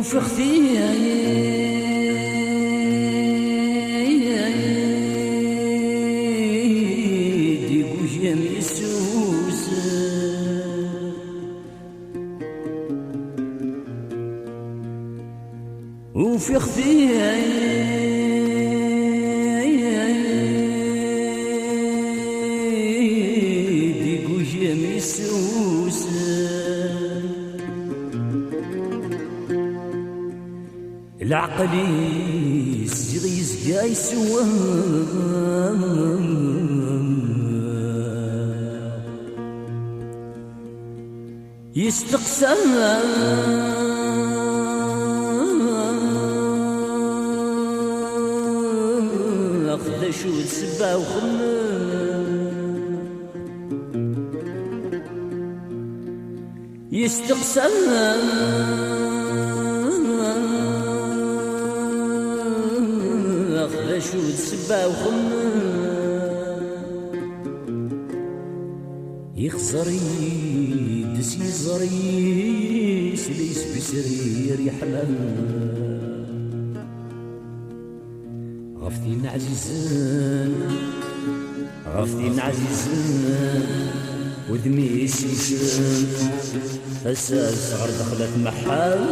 في اختي وفي اختي ديكو جامي السوس العقل يسجغ يزقا يسوى يستقسم شو تسبى وخمم يستقسم أخذ شو تسبى وخمم يخزر يدس يزري سليس بسرير يحلم غفتين عزيزان غفتين عزيزان ودمي يسيسان أساس غير دخلت محام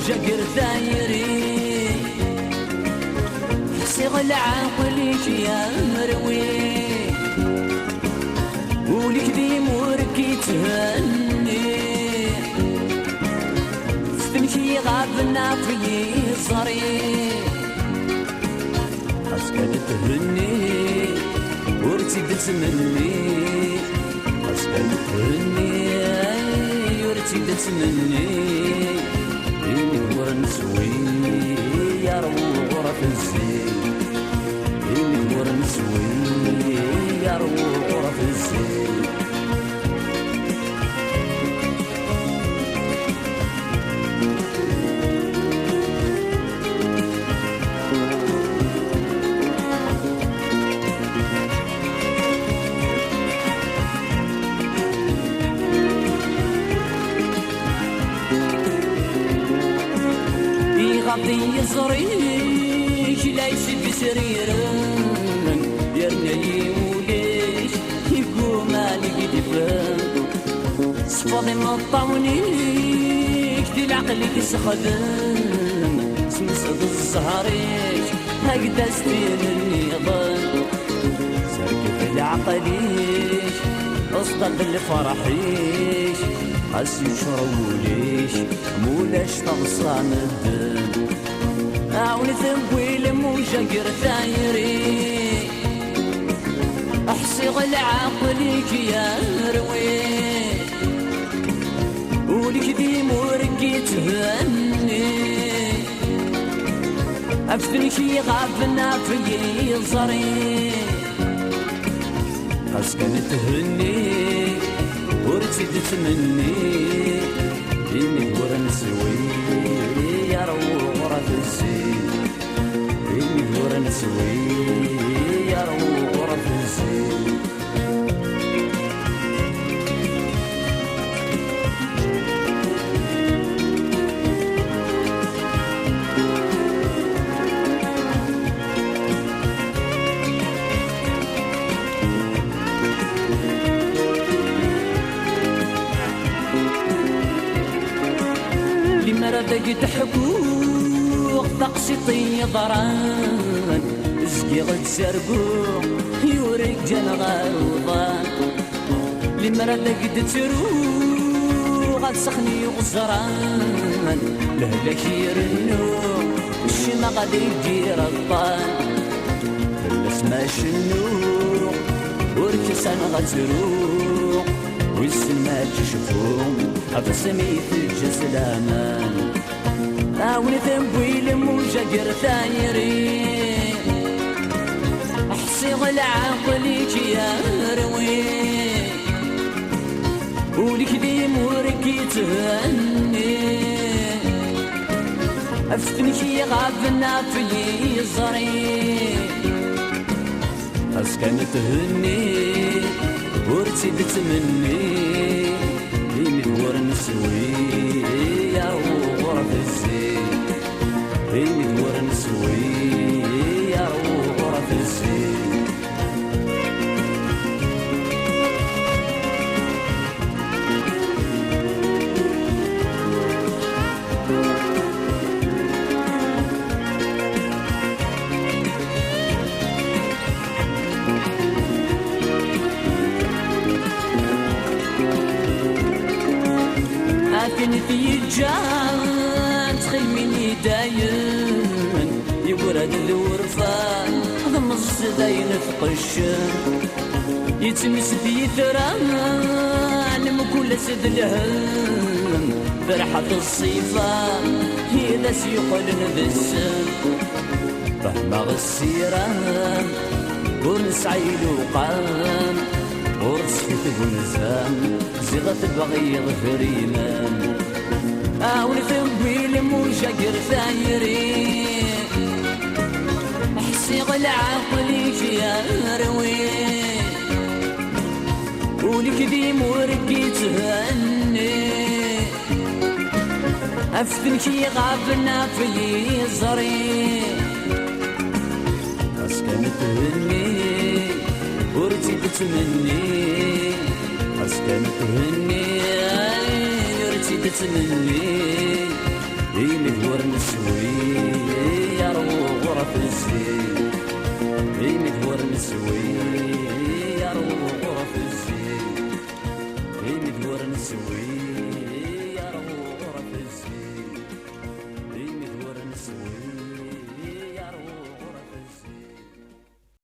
جاكر ثايري حسيغ العقل يا مروي ولك دي موركي تهني ستمشي غابنا في صري حسكت تهني ورتي تسمني حسكت تهني ورتي تسمني نسوي يا روح غرف الزين النور نسوي يا روح غرف الزين غطي يزريش ليش بسريرن يرنا يوليش يقوم عليك دفن صفاضي مطاونيش دي لعقلك سخدم سمسد الزهريش هكدا ستين النظام سرك في العقليش اصدق الفرحيش حس يشروليش مولاش تغصان الدم عاون ثنبويل موجاقر ثايري احسي غل عقليك يا روي ولك دي موركي تهني افتنكي غابنا في الزري حس كانت تهني ورتي تتمني إني ورنسوي يا روح غرف الزين إني ورنسوي يا روح غرف الزين مرضك تحقوق تقسيطي ضران زقيغ تسرقوق يوريك جن غروضان لمرة ذاك تترو غاد سخني غزران لهلاك يرنو الشما غادي يدير الطان فلاس ما شنو وركسان غتروح ويسن ما تشوفهم أبسمي في الجسلامان أوني ذنبي لموجة قرثايري أحسي العقل يا روي ولك ديم وركي تهني أفتنك يغابنا في يزري أسكن تهني ورتي بتمني لي مدور نسوي يا غرف الزين لي مدور نسوي يا غرف الزين لكن في الجان تخيمني داين يورد الورفان ضمص داين في قشن يتمس في ثران مكل سد الهم فرحة الصيفة هذا سيقل نبسم فهما السيران ونسعيل وقام ورسكت بنزام زغت بغي غفريمان أولي ثنبي لموجة قرثايري أحسي العقل يا روي ولك ديم وركي تهني أفتنك يغابنا في يزري أسكن تهني ورتي بتمني أسكن تهني ورتي بتمني إيمي دور نسوي يا رو غرف الزين إيمي دور نسوي